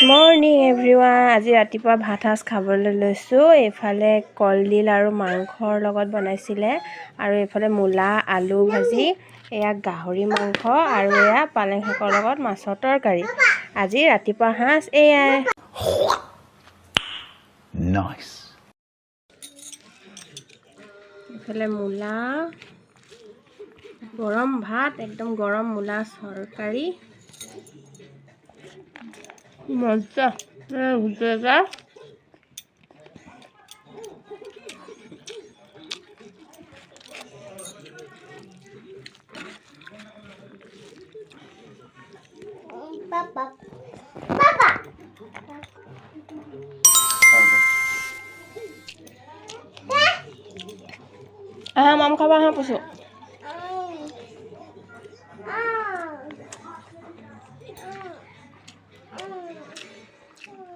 Morning everyone. আজি ৰাতিপুৱা ভাত সাজ খাবলৈ লৈছোঁ। এইফালে কলডিল আৰু মাংসৰ লগত বনাইছিলে আৰু এইফালে মূলা আলু ভাজি, এয়া গাহৰি মাংস আৰু এয়া পালেং শাকৰ লগত মাছৰ তৰকাৰী। আজি ৰাতিপুৱা সাজ এয়াই। এইফালে মূলা গৰম ভাত, একদম গৰম মূলা তৰকাৰী, মজা ভুজিয়া। মাম খাবা, পুষো।